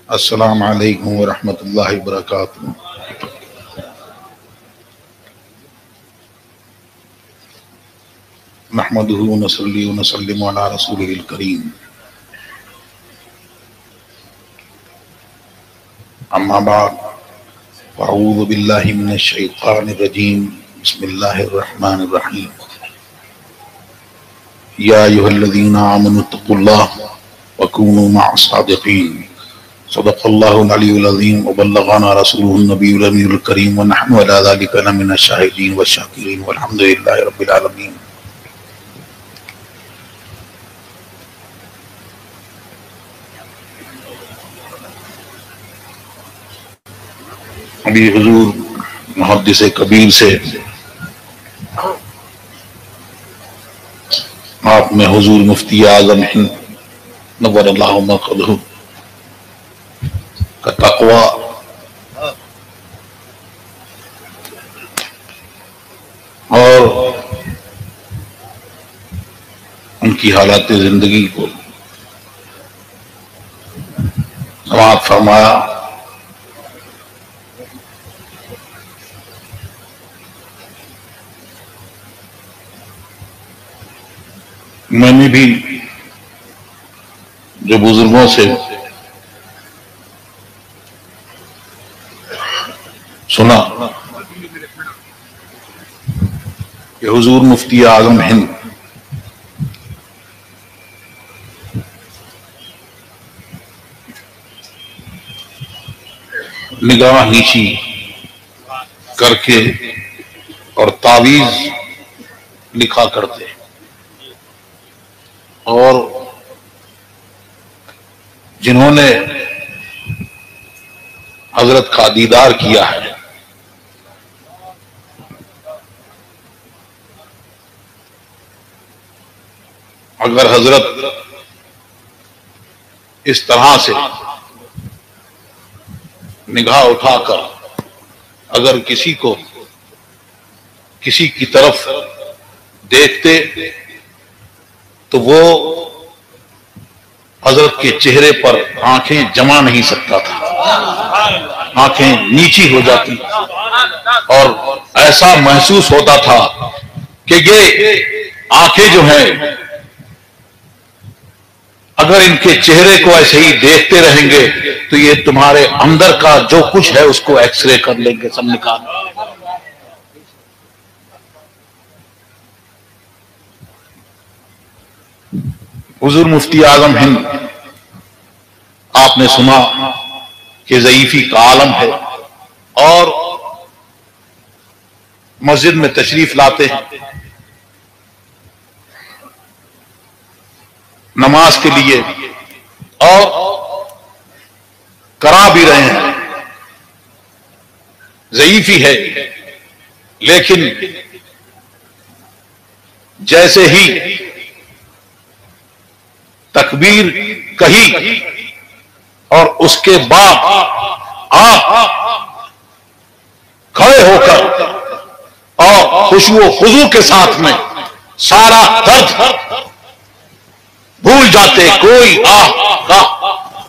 السلام علیکم ورحمۃ اللہ وبرکاتہ۔ نحمدہ ونصلی ونسلم علی رسولہ الکریم، اما بعد فاعوذ باللہ من الشیطان الرجیم، بسم اللہ الرحمن الرحیم۔ یا ایھا الذین آمنوا اتقوا اللہ وکونوا مع الصادقین، صدق اللہ العلی العظیم وبلغنا رسولہ النبی الامی الکریم ونحن علی ذلک لمن الشاہدین والشاکرین والحمد للہ رب العالمین۔ ابھی حضور محدث کبیر سے آپ نے حضور مفتی اعظم ہند نور اللہ مرقدہ کا تقوی اور ان کی حالات زندگی کو سماعت فرمایا۔ میں نے بھی جو بزرگوں سے سنا کہ حضور مفتی اعظم ہند نگاہ نیچی کر کے اور تعویذ لکھا کرتے اور جنہوں نے حضرت کا دیدار کیا ہے اگر حضرت اس طرح سے نگاہ اٹھا کر اگر کسی کی طرف دیکھتے تو وہ حضرت کے چہرے پر آنکھیں جما نہیں سکتا تھا، آنکھیں نیچی ہو جاتی اور ایسا محسوس ہوتا تھا کہ یہ آنکھیں جو ہیں اگر ان کے چہرے کو ایسے ہی دیکھتے رہیں گے تو یہ تمہارے اندر کا جو کچھ ہے اس کو ایکس رے کر لیں گے، سب نکال۔ حضور مفتی اعظم ہند آپ نے سنا کہ ضعیفی کا عالم ہے اور مسجد میں تشریف لاتے ہیں نماز کے لیے اور کرا بھی رہے ہیں، ضعیفی ہے، لیکن جیسے ہی تکبیر کہی اور اس کے بعد آپ کھڑے ہو کر اور خشوع و خضوع کے ساتھ میں سارا درد بھول جاتے، کوئی آہ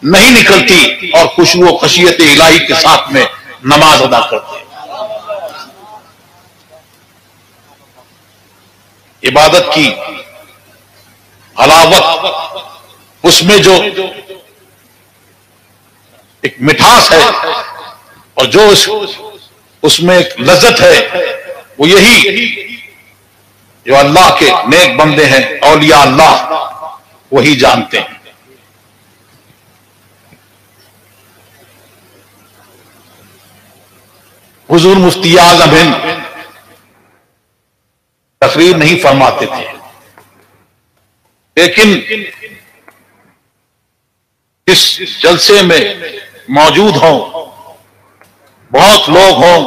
نہیں نکلتی اور خشوع و خشیت الہی کے ساتھ میں نماز ادا کرتے۔ عبادت کی حلاوت، اس میں جو ایک مٹھاس ہے اور جو اس میں ایک لذت ہے، وہ یہی جو اللہ کے نیک بندے ہیں، اولیاء اللہ، وہی جانتے ہیں۔ حضور مفتی اعظم ہند تقریر نہیں فرماتے تھے، لیکن اس جلسے میں موجود ہوں، بہت لوگ ہوں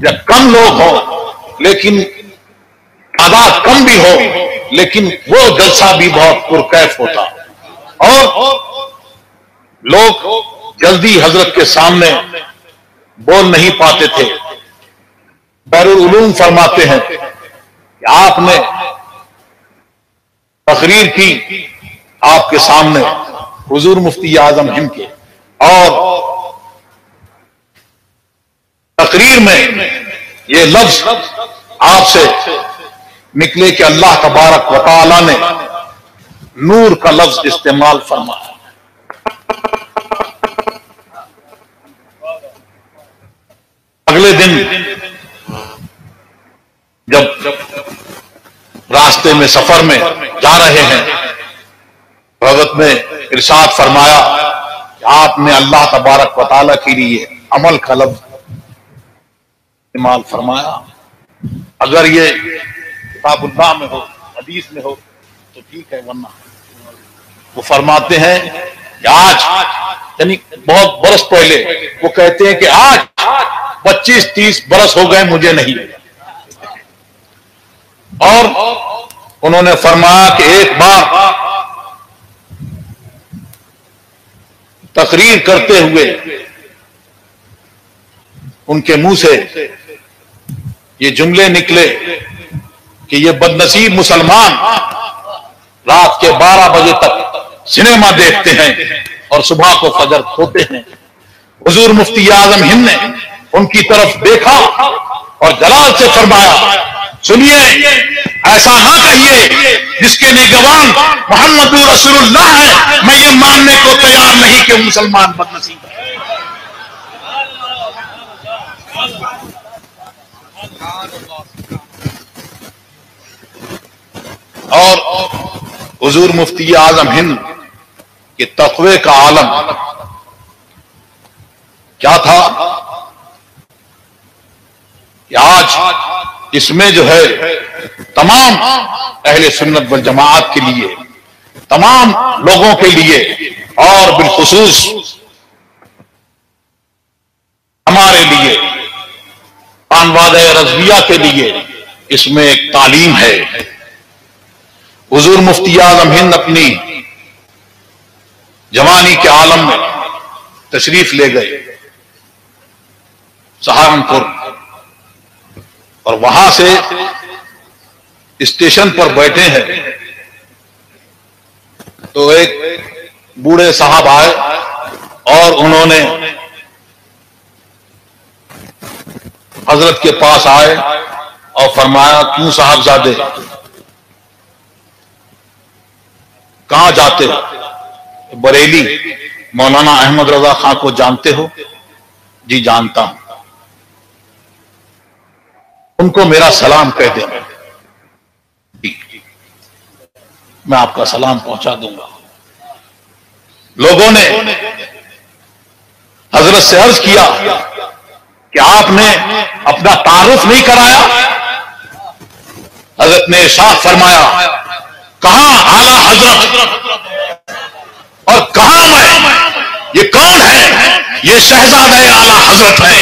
یا کم لوگ ہوں، لیکن تعداد کم بھی ہو، لیکن وہ جلسہ بھی بہت پرکیف ہوتا اور لوگ جلدی حضرت کے سامنے بول نہیں پاتے تھے۔ بحرالعلوم فرماتے ہیں کہ آپ نے تقریر کی، آپ کے سامنے حضور مفتی اعظم ہند کے، اور تقریر میں یہ لفظ آپ سے نکلے کہ اللہ تبارک و تعالی نے نور کا لفظ استعمال فرمایا۔ اگلے دن جب راستے میں سفر میں جا رہے ہیں، حضرت نے ارشاد فرمایا کہ آپ نے اللہ تبارک و تعالیٰ کے لیے عمل کا لفظ استعمال فرمایا۔ اگر یہ کتاب اللہ میں ہو، حدیث میں ہو تو ٹھیک ہے، ورنہ وہ فرماتے ہیں کہ آج، یعنی بہت برس پہلے، وہ کہتے ہیں کہ آج 25-30 برس ہو گئے مجھے نہیں، اور انہوں نے فرمایا کہ ایک بار تقریر کرتے ہوئے ان کے منہ سے یہ جملے نکلے کہ یہ بدنصیب مسلمان رات کے 12 بجے تک سنیما دیکھتے ہیں اور صبح کو فجر کھوتے ہیں۔ حضور مفتی اعظم ہند نے ان کی طرف دیکھا اور جلال سے فرمایا، سنیے، ایسا نہ کہیے، جس کے نگہبان محمد رسول اللہ ہے، میں یہ ماننے کو تیار نہیں کہ مسلمان بدنصیب ہے۔ اور حضور مفتی اعظم ہند کے تقوی کا عالم کیا تھا کہ آج اس میں جو ہے تمام اہل سنت والجماعت کے لیے، تمام لوگوں کے لیے، اور بالخصوص ہمارے لیے، خانوادہ رضویہ کے لیے اس میں ایک تعلیم ہے۔ حضور مفتی اعظم ہند اپنی جوانی کے عالم میں تشریف لے گئے سہارنپور، اور وہاں سے اسٹیشن پر بیٹھے ہیں تو ایک بوڑھے صاحب آئے اور انہوں نے حضرت کے پاس آئے اور فرمایا، کیوں صاحبزادے کہاں جاتے ہو؟ بریلی مولانا احمد رضا خان کو جانتے ہو؟ جی جانتا ہوں۔ ان کو میرا سلام کہہ دیں، میں آپ کا سلام پہنچا دوں گا۔ لوگوں نے حضرت سے عرض کیا کہ آپ نے اپنا تعارف نہیں کرایا۔ حضرت نے ارشاد فرمایا، کہاں اعلیٰ حضرت اور کہاں میں؟ یہ کون ہے؟ یہ شہزادہ اعلیٰ حضرت ہے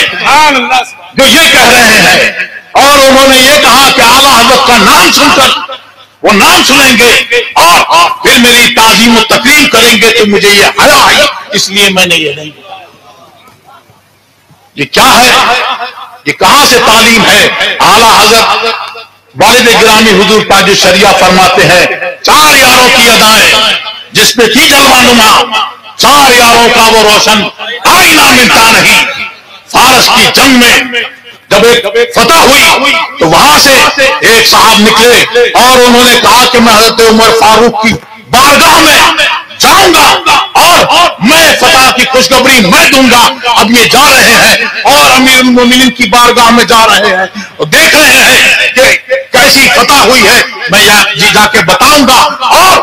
جو یہ کہہ رہے ہیں، اور انہوں نے یہ کہا کہ اعلیٰ حضرت کا نام سن کر وہ نام سنیں گے اور پھر میری تعظیم و تکریم کریں گے تو مجھے یہ حیا آئی، اس لیے میں نے یہ نہیں کہا۔ یہ کیا ہے؟ یہ کہاں سے تعلیم ہے؟ اعلیٰ حضرت والد گرامی حضور تاج الشریعہ فرماتے ہیں، 4 یاروں کی ادائیں جس پہ تھی جلوہ نما، 4 یاروں کا وہ روشن آئینہ ملتا نہیں۔ فارس کی جنگ میں جب ایک فتح ہوئی تو وہاں سے ایک صاحب نکلے اور انہوں نے کہا کہ میں حضرت عمر فاروق کی بارگاہ میں جاؤں گا اور میں فتح کی خوشخبری میں دوں گا۔ اب یہ جا رہے ہیں اور امیر المومنین کی بارگاہ میں جا رہے ہیں اور دیکھ رہے ہیں کہ کیسی فتح ہوئی ہے، میں جی جا کے بتاؤں گا۔ اور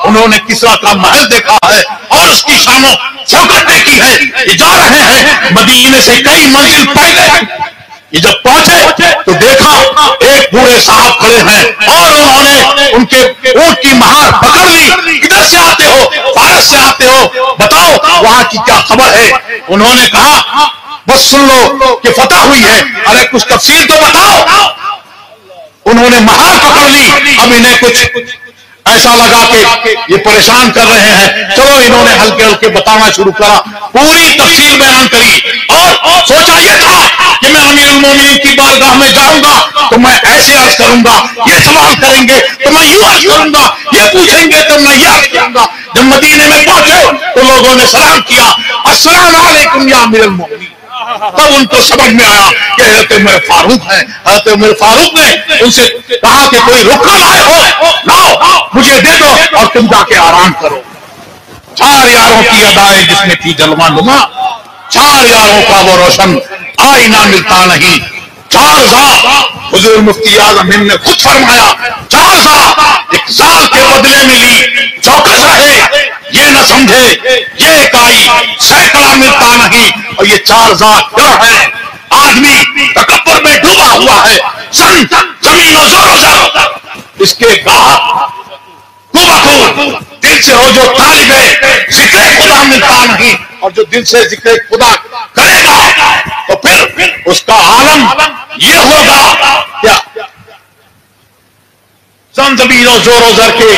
انہوں نے کسرا کا محل دیکھا ہے اور اس کی شان و شوکت دیکھی ہے۔ یہ جا رہے ہیں مدینے سے کئی منزل پہلے، یہ جب پہنچے تو دیکھا ایک بوڑھے صاحب کھڑے ہیں اور انہوں نے ان کے اونٹ کی مہار پکڑ لی۔ کدھر سے آتے ہو؟ فارس سے آتے ہو، بتاؤ وہاں کی کیا خبر ہے؟ انہوں نے کہا بس سن لو کہ فتح ہوئی ہے، ارے کچھ تفصیل تو بتاؤ۔ انہوں نے مہار پکڑ لی۔ اب انہیں کچھ ایسا لگا کہ یہ پریشان کر رہے ہیں، چلو انہوں نے ہلکے ہلکے بتانا شروع کرا، پوری تفصیل بیان کری اور سوچا یہ تھا کہ میں امیر مومنین کی بارگاہ میں جاؤں گا تو میں ایسے عرض کروں گا، یہ سوال کریں گے تو میں یوں عرض کروں گا، یہ پوچھیں گے تو میں یہ عرض کروں گا۔ جب مدینے میں پہنچے تو لوگوں نے سلام کیا، السلام علیکم یا امیر المومنین۔ تب ان کو سمجھ میں آیا کہ حضرت عمر فاروق ہے۔ حضرت عمر فاروق نے ان سے کہا کہ کوئی رکھا لائے ہو لاؤ مجھے دے دو اور تم جا کے آرام کرو۔ 4 یاروں کی ادائیں جس میں تھی جلوہ نما، 4 یاروں کا وہ روشن آئینہ ملتا نہیں۔ 4 ذات حضور مفتی اعظم ہند نے خود فرمایا، 4 ذات ایک زال کے بدلے میں لی، چوکس رہے، یہ نہ سمجھے یہ اکائی سینکڑا ملتا نہیں۔ اور یہ 4 ذات کیا ہے؟ آدمی تکبر میں ڈوبا ہوا ہے، زمین و زور و زر اس کے گاہک دل سے ہو جو طالب ذکر خدا ملتا نہیں، اور جو دل سے ذکر خدا کرے گا تو پھر اس کا عالم یہ ہوگا کیا؟ زمین و زور و زر کے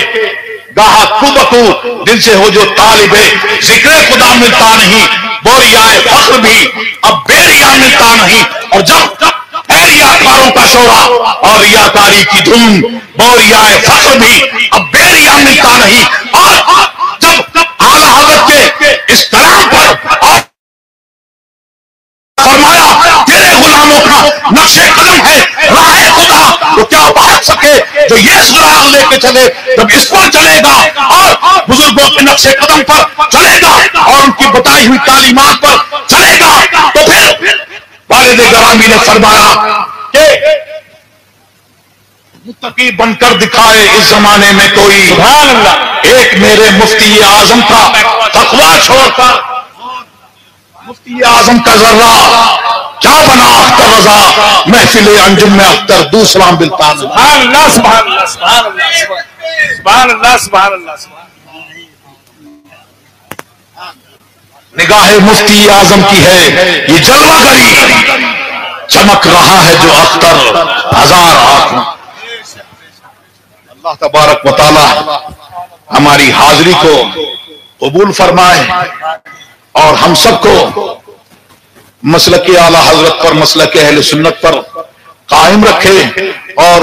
گاہک کو بکو دل سے ہو جو طالب ذکر خدا ملتا نہیں۔ بوریائے فخر بھی اب بے ریا ملتا نہیں، اور جب اے ریاکاروں کا شورا اور ریاکاری کی دھوم، بوریائے فخر بھی اب بے ریا ملتا نہیں۔ اور جب اعلیٰ حضرت کے اس کلام پر اور فرمایا تیرے غلاموں کا نقش قدم ہے راہ خدا، تو کیا بھاگ سکے جو یہ سراغ لے کے چلے؟ جب اس پر چلے گا اور بزرگوں کے نقش قدم پر چلے گا اور ان کی بتائی ہوئی تعلیمات پر چلے گا تو پھر والد گرامی نے فرمایا کہ متقی بن کر دکھائے اس زمانے میں کوئی، سبحان اللہ، ایک میرے مفتی اعظم کا تقویٰ چھوڑ کر مفتی اعظم کا ذرہ کیا بنا اختر رضا، محفل انجم میں اختر دوسرا ملتا نہیں۔ سبحان اللہ سبحان اللہ سبحان اللہ سبحان اللہ سبحان اللہ۔ نگاہ مفتی اعظم کی ہے یہ جلوہ گری، چمک رہا ہے جو اختر ہزار آنکھوں۔ اللہ تبارک و تعالی ہماری حاضری کو قبول فرمائے اور ہم سب کو مسلک اعلیٰ حضرت پر، مسلک اہل سنت پر قائم رکھے اور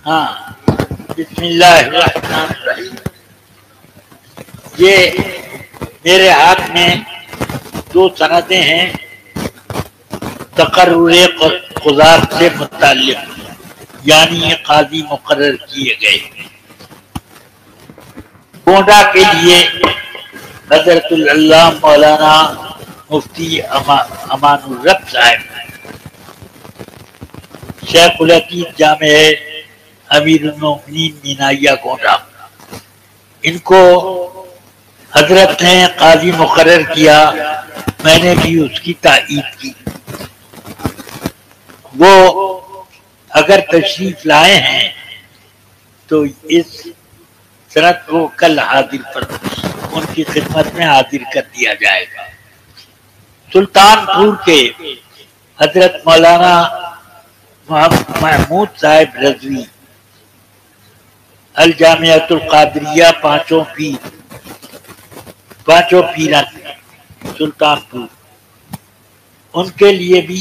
ہاں، بسم اللہ الرحمن الرحیم۔ یہ میرے ہاتھ میں 2 سندیں ہیں تقرر قضات سے متعلق، یعنی یہ قاضی مقرر کیے گئے۔ گونڈا کے لیے حضرت اللہ مولانا مفتی امان الرب صاحب، شیخ الحدیث جامع امیر المومنین مینائیہ گونڈا، ان کو حضرت نے قاضی مقرر کیا، میں نے بھی اس کی تائید کی۔ وہ اگر تشریف لائے ہیں تو اس سند کو کل حاضر پر ان کی خدمت میں حاضر کر دیا جائے گا۔ سلطان پور کے حضرت مولانا محمود صاحب رضوی، الجامعۃ القادریہ پانچوں پیرن سلطان پور، ان کے لیے بھی